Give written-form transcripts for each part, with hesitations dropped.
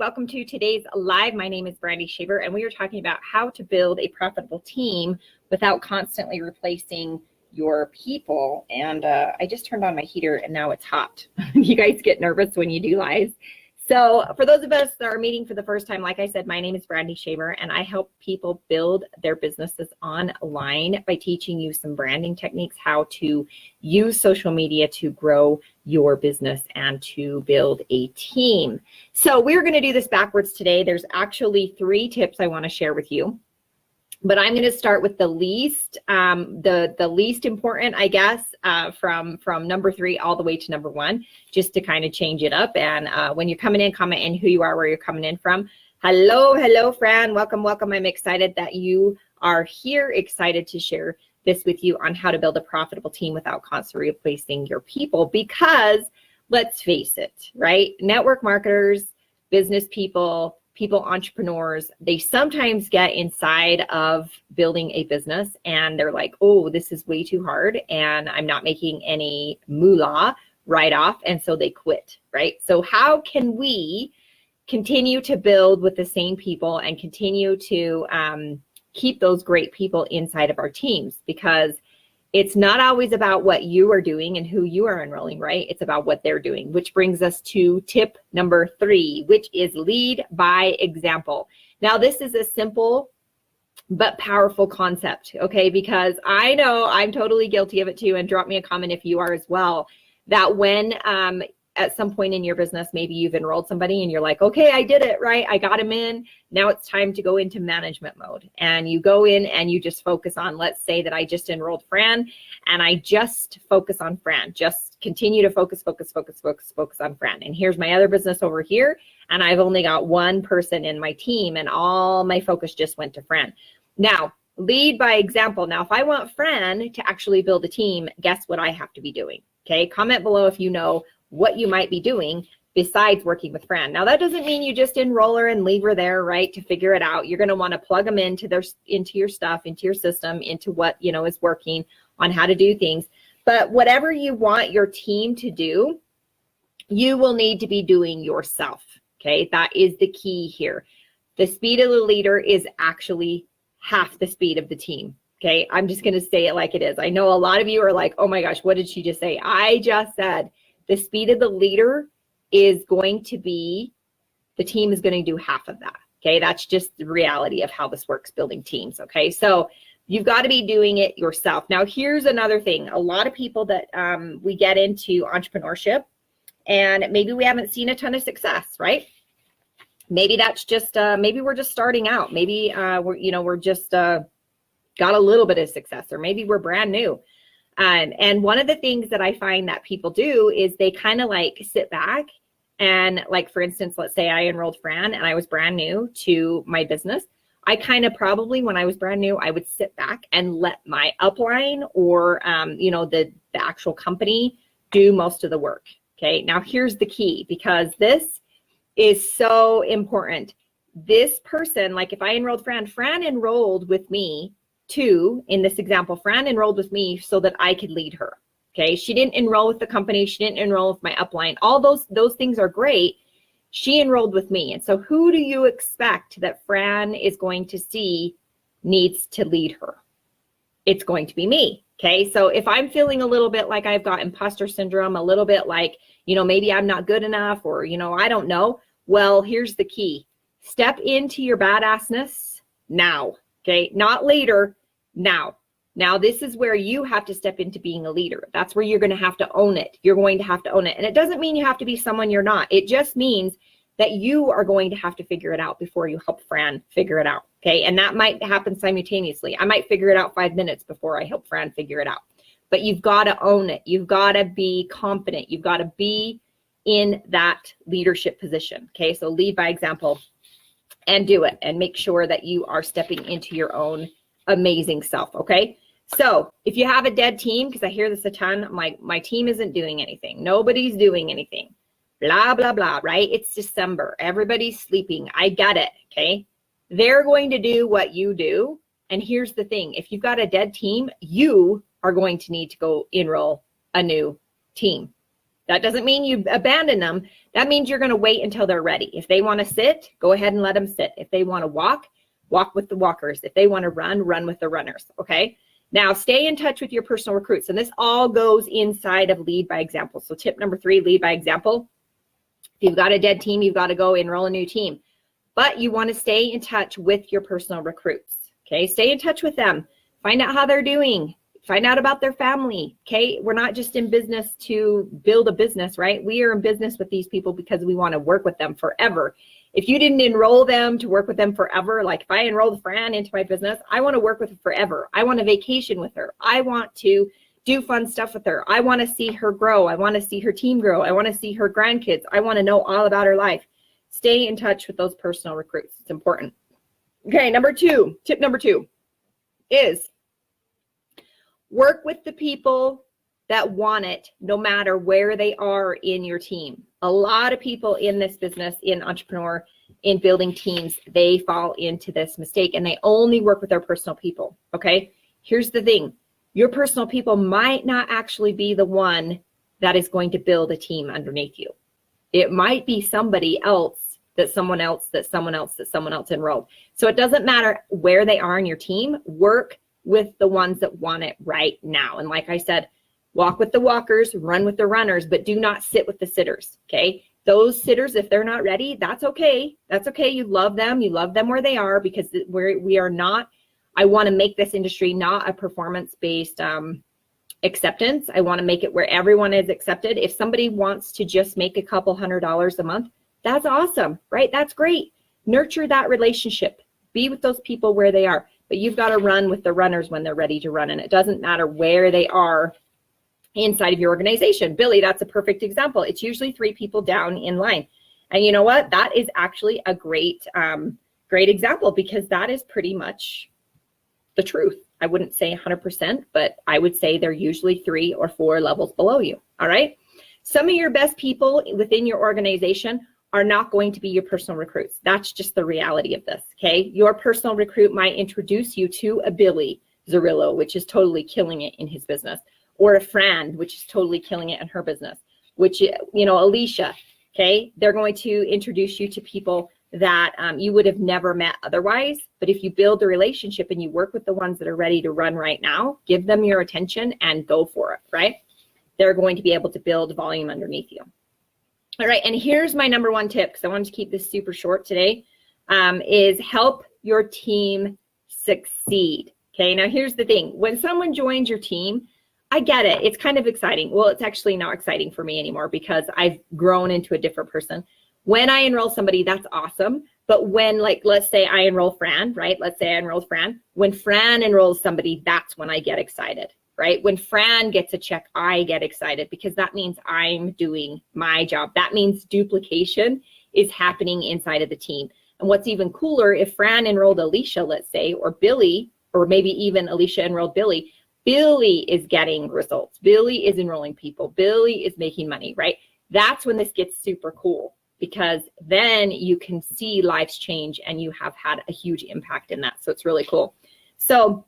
Welcome to today's live. My name is Brandy Shaver, and we are talking about how to build a profitable team without constantly replacing your people. And I just turned on my heater and now it's hot. You guys get nervous when you do lives. So for those of us that are meeting for the first time, like I said, my name is Brandy Shaver, and I help people build their businesses online by teaching you some branding techniques, how to use social media to grow your business and to build a team. So we're going to do this backwards today. There's actually 3 tips I want to share with you. But I'm going to start with the least, the least important, I guess, from number 3 all the way to number 1, just to kind of change it up. And when you're coming in, comment in who you are, where you're coming in from. Hello, Fran. Welcome. I'm excited that you are here. Excited to share this with you on how to build a profitable team without constantly replacing your people. Because let's face it, right? Network marketers, business people, entrepreneurs, they sometimes get inside of building a business and they're like, oh, this is way too hard and I'm not making any moolah right off. And so they quit, right? So how can we continue to build with the same people and continue to keep those great people inside of our teams? Because it's not always about what you are doing and who you are enrolling, right? It's about what they're doing, which brings us to tip number 3, which is lead by example. Now, this is a simple but powerful concept, okay? Because I know I'm totally guilty of it too, and drop me a comment if you are as well, that when at some point in your business, maybe you've enrolled somebody and you're like, okay, I did it, right? I got him in. Now it's time to go into management mode. And you go in and you just focus on, let's say that I just enrolled Fran and I just focus on Fran, just continue to focus on Fran. And here's my other business over here. And I've only got one person in my team and all my focus just went to Fran. Now, lead by example. Now, if I want Fran to actually build a team, guess what I have to be doing? Okay, comment below if you know what you might be doing besides working with Fran. Now, that doesn't mean you just enroll her and leave her there, right, to figure it out. You're going to want to plug them into your stuff, into your system, into what, is working on how to do things. But whatever you want your team to do, you will need to be doing yourself, okay? That is the key here. The speed of the leader is actually half the speed of the team, okay? I'm just going to say it like it is. I know a lot of you are like, oh my gosh, what did she just say? I just said the speed of the leader is going to be, the team is going to do half of that. Okay, that's just the reality of how this works, building teams. Okay, so you've got to be doing it yourself. Now, here's another thing. A lot of people that we get into entrepreneurship and maybe we haven't seen a ton of success, right? Maybe that's just, maybe we're just starting out. Maybe we're just got a little bit of success, or maybe we're brand new. And one of the things that I find that people do is they kind of like sit back and, like, for instance, let's say I enrolled Fran and I was brand new to my business. I kind of probably, when I was brand new, I would sit back and let my upline or, the actual company do most of the work. Okay. Now here's the key, because this is so important. This person, like if I enrolled Fran enrolled with me too. In this example, Fran enrolled with me so that I could lead her. Okay, she didn't enroll with the company. She didn't enroll with my upline. All those things are great. She enrolled with me. And so who do you expect that Fran is going to see needs to lead her? It's going to be me. Okay, so if I'm feeling a little bit like I've got imposter syndrome, a little bit like, maybe I'm not good enough, or, I don't know. Well, here's the key. Step into your badassness now. Okay, not later, now. Now, this is where you have to step into being a leader. That's where you're going to have to own it. You're going to have to own it. And it doesn't mean you have to be someone you're not. It just means that you are going to have to figure it out before you help Fran figure it out. Okay, and that might happen simultaneously. I might figure it out 5 minutes before I help Fran figure it out. But you've got to own it. You've got to be confident. You've got to be in that leadership position. Okay, so lead by example. And do it, and make sure that you are stepping into your own amazing self. Okay, so if you have a dead team, because I hear this a ton, I'm like, my team isn't doing anything, nobody's doing anything, blah blah blah, right? It's December, everybody's sleeping. I get it. Okay, they're going to do what you do. And here's the thing, if you've got a dead team, you are going to need to go enroll a new team. That doesn't mean you abandon them. That means you're going to wait until they're ready. If they want to sit, go ahead and let them sit. If they want to walk, walk with the walkers. If they want to run, run with the runners. Okay. Now stay in touch with your personal recruits. And this all goes inside of lead by example. So tip number 3, lead by example. If you've got a dead team, you've got to go enroll a new team. But you want to stay in touch with your personal recruits. Okay. Stay in touch with them. Find out how they're doing. Find out about their family. Okay. We're not just in business to build a business, right? We are in business with these people because we want to work with them forever. If you didn't enroll them to work with them forever, like if I enrolled Fran into my business, I want to work with her forever. I want to vacation with her. I want to do fun stuff with her. I want to see her grow. I want to see her team grow. I want to see her grandkids. I want to know all about her life. Stay in touch with those personal recruits. It's important. Okay, tip number 2 is work with the people that want it no matter where they are in your team. A lot of people in this business, in entrepreneur, in building teams, they fall into this mistake and they only work with their personal people, okay? Here's the thing. Your personal people might not actually be the one that is going to build a team underneath you. It might be somebody else that someone else enrolled. So it doesn't matter where they are in your team, work with the ones that want it right now. And like I said, walk with the walkers, run with the runners, but do not sit with the sitters, okay? Those sitters, if they're not ready, that's okay. That's okay. You love them. You love them where they are because we are not, I want to make this industry not a performance-based acceptance. I want to make it where everyone is accepted. If somebody wants to just make a couple $100s a month, that's awesome, right? That's great. Nurture that relationship. Be with those people where they are. But you've got to run with the runners when they're ready to run. And it doesn't matter where they are inside of your organization. Billy, that's a perfect example. It's usually 3 people down in line. And you know what? That is actually a great example because that is pretty much the truth. I wouldn't say 100%, but I would say they're usually 3 or 4 levels below you. All right. Some of your best people within your organization are not going to be your personal recruits. That's just the reality of this, okay? Your personal recruit might introduce you to a Billy Zerillo, which is totally killing it in his business, or a Fran, which is totally killing it in her business, which, you know, Alicia, okay? They're going to introduce you to people that you would have never met otherwise. But if you build the relationship and you work with the ones that are ready to run right now, give them your attention and go for it, right? They're going to be able to build volume underneath you. All right, and here's my number 1 tip, because I wanted to keep this super short today, is help your team succeed. Okay, now here's the thing. When someone joins your team, I get it. It's kind of exciting. Well, it's actually not exciting for me anymore because I've grown into a different person. When I enroll somebody, that's awesome. But when, like, let's say I enroll Fran, right? Let's say I enrolled Fran. When Fran enrolls somebody, that's when I get excited. Right? When Fran gets a check, I get excited because that means I'm doing my job. That means duplication is happening inside of the team. And what's even cooler, if Fran enrolled Alicia, let's say, or Billy, or maybe even Alicia enrolled Billy, Billy is getting results. Billy is enrolling people. Billy is making money, right? That's when this gets super cool because then you can see lives change and you have had a huge impact in that. So it's really cool. So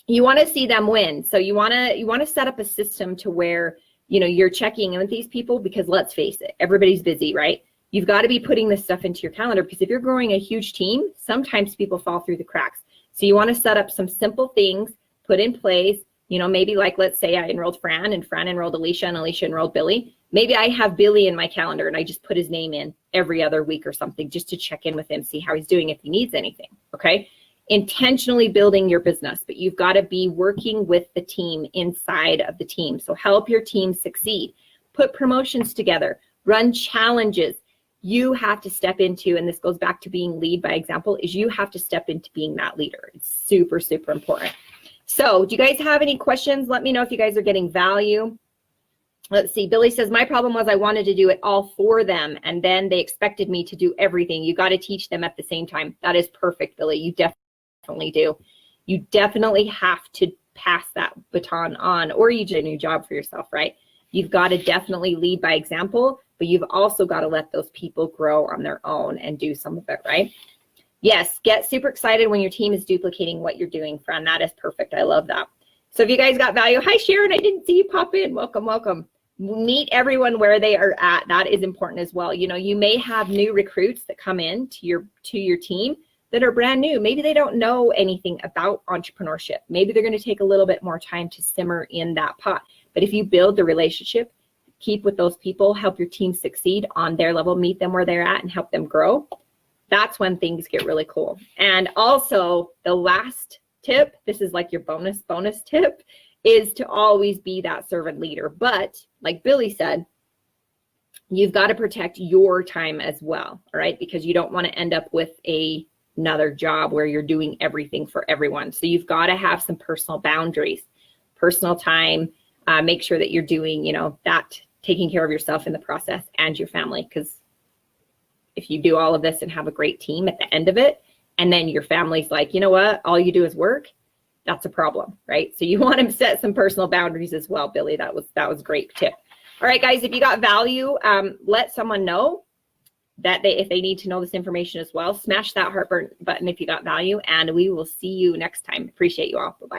you want to see them win. So you want to set up a system to where, you know, you're checking in with these people because let's face it, everybody's busy, right? You've got to be putting this stuff into your calendar because if you're growing a huge team, sometimes people fall through the cracks. So you want to set up some simple things, put in place, you know, maybe like, let's say I enrolled Fran and Fran enrolled Alicia and Alicia enrolled Billy. Maybe I have Billy in my calendar and I just put his name in every other week or something just to check in with him, see how he's doing, if he needs anything, okay? Intentionally building your business, but you've got to be working with the team inside of the team. So help your team succeed. Put promotions together, run challenges. You have to step into, and this goes back to being lead by example, is you have to step into being that leader. It's super, super important. So do you guys have any questions? Let me know if you guys are getting value. Let's see. Billy says, my problem was I wanted to do it all for them, and then they expected me to do everything. You got to teach them at the same time. That is perfect, Billy. You definitely do. You definitely have to pass that baton on, or you do a new job for yourself, right? You've got to definitely lead by example, but you've also got to let those people grow on their own and do some of it, right? Yes, get super excited when your team is duplicating what you're doing, Fran. That is perfect. I love that. So if you guys got value, hi Sharon, I didn't see you pop in. Welcome, welcome. meet everyone where they are at. That is important as well. You know, you may have new recruits that come in to your team that are brand new. Maybe they don't know anything about entrepreneurship. Maybe they're going to take a little bit more time to simmer in that pot. But if you build the relationship, keep with those people, help your team succeed on their level, meet them where they're at and help them grow, that's when things get really cool. And also the last tip, this is like your bonus tip, is to always be that servant leader. But like Billy said, you've got to protect your time as well, all right? Because you don't want to end up with another job where you're doing everything for everyone. So you've got to have some personal boundaries, personal time, make sure that you're doing, you know, that, taking care of yourself in the process and your family. Because if you do all of this and have a great team at the end of it, and then your family's like, you know what, all you do is work, that's a problem, right? So you want to set some personal boundaries as well, Billy. That was a great tip. All right, guys, if you got value, let someone know that if they need to know this information as well. Smash that heart button if you got value, and we will see you next time. Appreciate you all. Bye-bye.